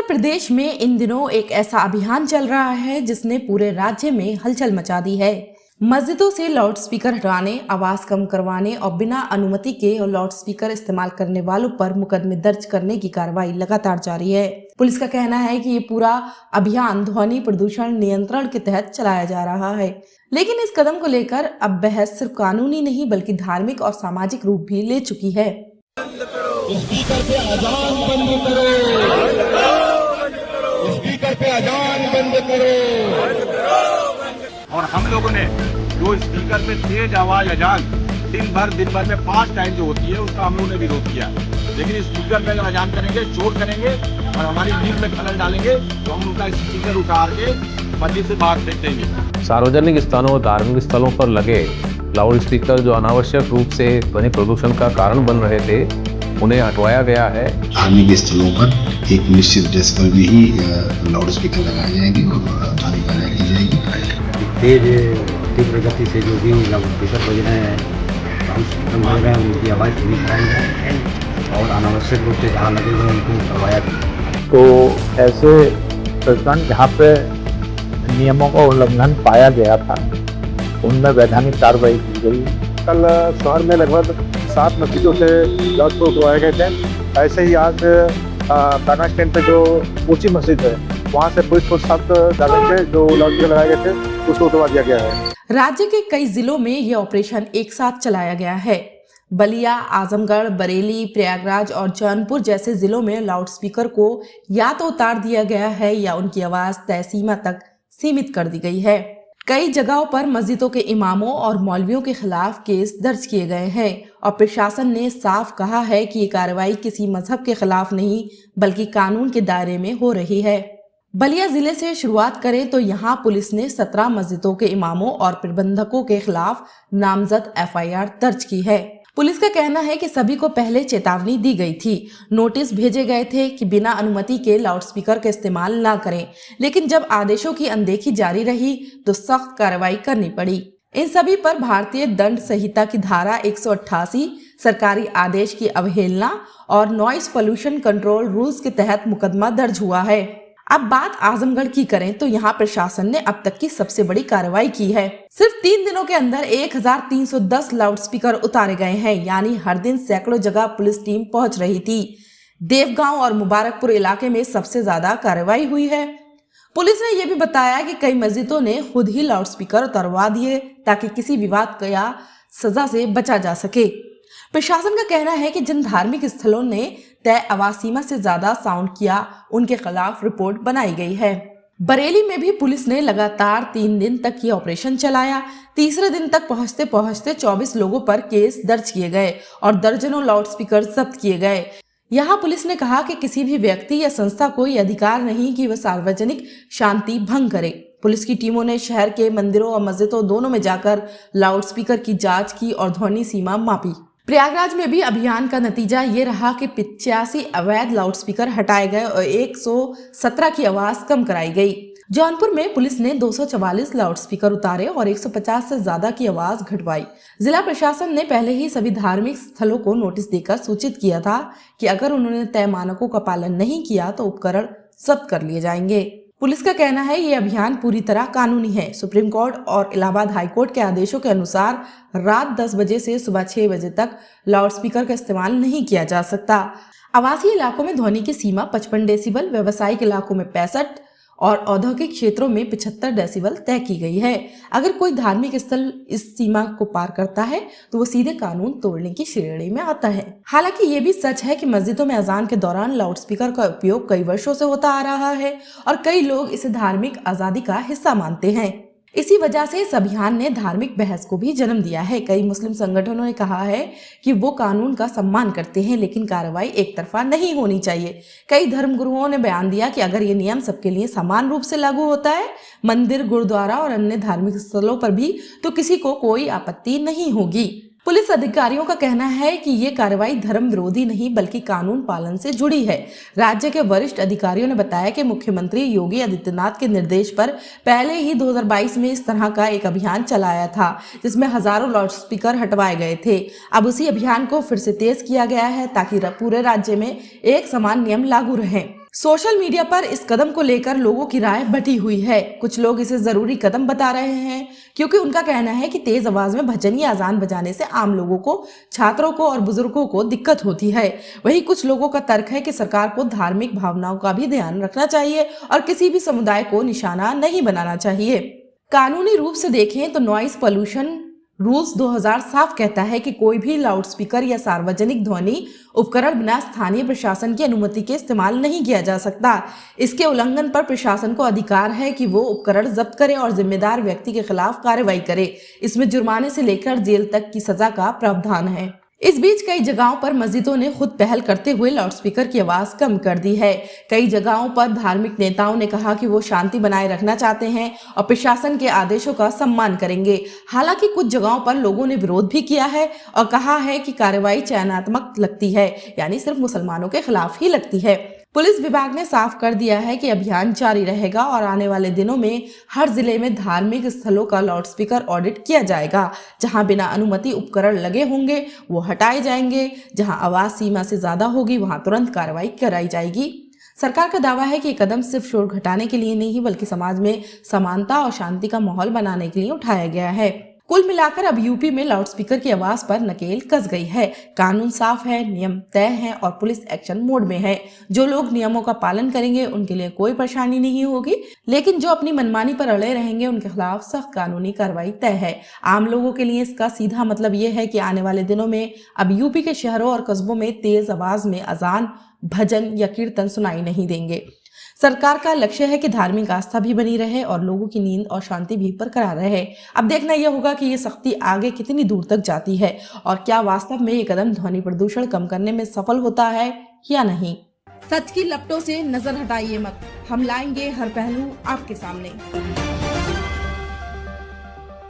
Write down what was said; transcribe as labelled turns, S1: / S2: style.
S1: प्रदेश में इन दिनों एक ऐसा अभियान चल रहा है जिसने पूरे राज्य में हलचल मचा दी है। मस्जिदों से लाउडस्पीकर हटाने, आवाज कम करवाने और बिना अनुमति के लाउडस्पीकर इस्तेमाल करने वालों पर मुकदमे दर्ज करने की कार्रवाई लगातार जारी है। पुलिस का कहना है कि ये पूरा अभियान ध्वनि प्रदूषण नियंत्रण के तहत चलाया जा रहा है, लेकिन इस कदम को लेकर अब बहस सिर्फ कानूनी नहीं बल्कि धार्मिक और सामाजिक रूप भी ले चुकी है।
S2: स्पीकर पे अजान बंद करो, स्पीकर पे अजान बंद करो।
S3: और हम लोगों ने जो स्पीकर पे तेज आवाज अजान दिन भर में 5 टाइम जो होती है उसका हम लोगों ने विरोध किया, लेकिन स्पीकर पे अगर अजान करेंगे, शोर करेंगे और हमारी नींद में खलल डालेंगे तो हम उनका स्पीकर उतार के मस्जिद से बाहर फेंक देंगे।
S4: सार्वजनिक स्थलों और धार्मिक स्थलों पर लगे लाउड स्पीकर जो अनावश्यक रूप से ध्वनि प्रदूषण का कारण बन रहे थे, उन्हें हटवाया गया है।
S5: धार्मिक स्थलों पर एक निश्चित डेसिबल में ही लाउड स्पीकर लगाए जाएंगे और ध्वनि पैदा की जाएगी।
S6: तेज तीव्र गति से जो भी लाउड स्पीकर बज रहे हैं, साउंड बज रहे हैं, उनकी आवाज़ पूरी कराई जाए और अनावश्यक रूप से जहाँ लगे हुए उनको करवाया जाए।
S7: तो ऐसे प्रकरण जहाँ पे नियमों का उल्लंघन पाया गया था उनमें वैधानिक कार्रवाई की गई।
S8: कल शहर में लगभग 7 मस्जिदों से लाउडस्पीकर उठवाए गए थे। ऐसे ही आज टाटा स्टैंड पे जो ऊंची मस्जिद है वहाँ से पुलिस को 7 जगह से जो लाउडस्पीकर लगाए गए थे उसको उठवा दिया गया है।
S1: राज्य के कई जिलों में ये ऑपरेशन एक साथ चलाया गया है। बलिया, आजमगढ़, बरेली, प्रयागराज और जौनपुर जैसे जिलों में लाउडस्पीकर को या तो उतार दिया गया है या उनकी आवाज तय सीमा तक सीमित कर दी गई है। कई जगहों पर मस्जिदों के इमामों और मौलवियों के खिलाफ केस दर्ज किए गए हैं और प्रशासन ने साफ कहा है कि ये कार्रवाई किसी मजहब के खिलाफ नहीं बल्कि कानून के दायरे में हो रही है। बलिया जिले से शुरुआत करें तो यहाँ पुलिस ने 17 मस्जिदों के इमामों और प्रबंधकों के खिलाफ नामजद FIR दर्ज की है। पुलिस का कहना है कि सभी को पहले चेतावनी दी गई थी, नोटिस भेजे गए थे कि बिना अनुमति के लाउडस्पीकर का इस्तेमाल ना करें, लेकिन जब आदेशों की अनदेखी जारी रही तो सख्त कार्रवाई करनी पड़ी। इन सभी पर भारतीय दंड संहिता की धारा 188, सरकारी आदेश की अवहेलना और नॉइस पोल्यूशन कंट्रोल रूल्स के तहत मुकदमा दर्ज हुआ है। अब बात आजमगढ़ की करें तो यहाँ प्रशासन ने अब तक की सबसे बड़ी कार्रवाई की है। सिर्फ 3 दिनों के अंदर 1310 लाउडस्पीकर उतारे गए हैं, यानी हर दिन सैकड़ों जगह पुलिस टीम पहुंच रही थी। देवगांव और मुबारकपुर इलाके में सबसे ज्यादा कार्रवाई हुई है। पुलिस ने यह भी बताया कि कई मस्जिदों ने खुद ही लाउडस्पीकर उतरवा दिए ताकि किसी विवाद या सजा से बचा जा सके। प्रशासन का कहना है कि जिन धार्मिक स्थलों ने तय आवाज सीमा से ज्यादा साउंड किया उनके खिलाफ रिपोर्ट बनाई गई है। बरेली में भी पुलिस ने लगातार 3 दिन तक ये ऑपरेशन चलाया। तीसरे दिन तक पहुंचते पहुंचते 24 लोगों पर केस दर्ज किए गए और दर्जनों लाउडस्पीकर जब्त किए गए। यहाँ पुलिस ने कहा कि किसी भी व्यक्ति या संस्था को यह अधिकार नहीं कि वह सार्वजनिक शांति भंग करे। पुलिस की टीमों ने शहर के मंदिरों और मस्जिदों दोनों में जाकर लाउडस्पीकर की जांच की और ध्वनि सीमा मापी। प्रयागराज में भी अभियान का नतीजा ये रहा कि 85 अवैध लाउडस्पीकर हटाए गए और 117 की आवाज कम कराई गई। जौनपुर में पुलिस ने 244 लाउडस्पीकर उतारे और 150 से ज्यादा की आवाज घटवाई। जिला प्रशासन ने पहले ही सभी धार्मिक स्थलों को नोटिस देकर सूचित किया था कि अगर उन्होंने तय मानकों का पालन नहीं किया तो उपकरण जब्त कर लिए जाएंगे। पुलिस का कहना है ये अभियान पूरी तरह कानूनी है। सुप्रीम कोर्ट और इलाहाबाद हाई कोर्ट के आदेशों के अनुसार रात 10 बजे से सुबह 6 बजे तक लाउडस्पीकर का इस्तेमाल नहीं किया जा सकता। आवासीय इलाकों में ध्वनि की सीमा 55 डेसिबल, व्यावसायिक इलाकों में 65 और औद्योगिक क्षेत्रों में 75 डेसिबल तय की गई है। अगर कोई धार्मिक स्थल इस सीमा को पार करता है तो वो सीधे कानून तोड़ने की श्रेणी में आता है। हालांकि ये भी सच है कि मस्जिदों में अजान के दौरान लाउडस्पीकर का उपयोग कई वर्षों से होता आ रहा है और कई लोग इसे धार्मिक आजादी का हिस्सा मानते हैं। इसी वजह से इस अभियान ने धार्मिक बहस को भी जन्म दिया है। कई मुस्लिम संगठनों ने कहा है कि वो कानून का सम्मान करते हैं, लेकिन कार्रवाई एक तरफा नहीं होनी चाहिए। कई धर्मगुरुओं ने बयान दिया कि अगर ये नियम सबके लिए समान रूप से लागू होता है, मंदिर, गुरुद्वारा और अन्य धार्मिक स्थलों पर भी, तो किसी को कोई आपत्ति नहीं होगी। पुलिस अधिकारियों का कहना है कि ये कार्रवाई धर्म विरोधी नहीं बल्कि कानून पालन से जुड़ी है। राज्य के वरिष्ठ अधिकारियों ने बताया कि मुख्यमंत्री योगी आदित्यनाथ के निर्देश पर पहले ही 2022 में इस तरह का एक अभियान चलाया था जिसमें हजारों लाउडस्पीकर हटवाए गए थे। अब उसी अभियान को फिर से तेज किया गया है ताकि पूरे राज्य में एक समान नियम लागू रहे। सोशल मीडिया पर इस कदम को लेकर लोगों की राय बटी हुई है। कुछ लोग इसे जरूरी कदम बता रहे हैं क्योंकि उनका कहना है कि तेज आवाज में भजन या अजान बजाने से आम लोगों को, छात्रों को और बुजुर्गों को दिक्कत होती है। वहीं कुछ लोगों का तर्क है कि सरकार को धार्मिक भावनाओं का भी ध्यान रखना चाहिए और किसी भी समुदाय को निशाना नहीं बनाना चाहिए। कानूनी रूप से देखें तो नॉइस पोल्यूशन रूल्स 2000 साफ कहता है कि कोई भी लाउडस्पीकर या सार्वजनिक ध्वनि उपकरण बिना स्थानीय प्रशासन की अनुमति के इस्तेमाल नहीं किया जा सकता। इसके उल्लंघन पर प्रशासन को अधिकार है कि वो उपकरण जब्त करे और जिम्मेदार व्यक्ति के खिलाफ कार्रवाई करे। इसमें जुर्माने से लेकर जेल तक की सजा का प्रावधान है। इस बीच कई जगहों पर मस्जिदों ने खुद पहल करते हुए लाउडस्पीकर की आवाज कम कर दी है। कई जगहों पर धार्मिक नेताओं ने कहा कि वो शांति बनाए रखना चाहते हैं और प्रशासन के आदेशों का सम्मान करेंगे। हालांकि कुछ जगहों पर लोगों ने विरोध भी किया है और कहा है कि कार्रवाई चयनात्मक लगती है, यानी सिर्फ मुसलमानों के खिलाफ ही लगती है। पुलिस विभाग ने साफ कर दिया है कि अभियान जारी रहेगा और आने वाले दिनों में हर जिले में धार्मिक स्थलों का लाउडस्पीकर ऑडिट किया जाएगा। जहां बिना अनुमति उपकरण लगे होंगे वो हटाए जाएंगे। जहां आवाज सीमा से ज्यादा होगी वहां तुरंत कार्रवाई कराई जाएगी। सरकार का दावा है कि ये कदम सिर्फ शोर घटाने के लिए नहीं बल्कि समाज में समानता और शांति का माहौल बनाने के लिए उठाया गया है। कुल मिलाकर अब यूपी में लाउडस्पीकर की आवाज पर नकेल कस गई है। कानून साफ है, नियम तय है और पुलिस एक्शन मोड में है। जो लोग नियमों का पालन करेंगे उनके लिए कोई परेशानी नहीं होगी, लेकिन जो अपनी मनमानी पर अड़े रहेंगे उनके खिलाफ सख्त कानूनी कार्रवाई तय है। आम लोगों के लिए इसका सीधा मतलब ये है कि आने वाले दिनों में अब यूपी के शहरों और कस्बों में तेज आवाज में अजान, भजन या कीर्तन सुनाई नहीं देंगे। सरकार का लक्ष्य है कि धार्मिक आस्था भी बनी रहे और लोगों की नींद और शांति भी बरकरार रहे। अब देखना यह होगा कि ये सख्ती आगे कितनी दूर तक जाती है और क्या वास्तव में ये कदम ध्वनि प्रदूषण कम करने में सफल होता है या नहीं। सच की लपटों से नजर हटाइए मत, हम लाएंगे हर पहलू आपके सामने।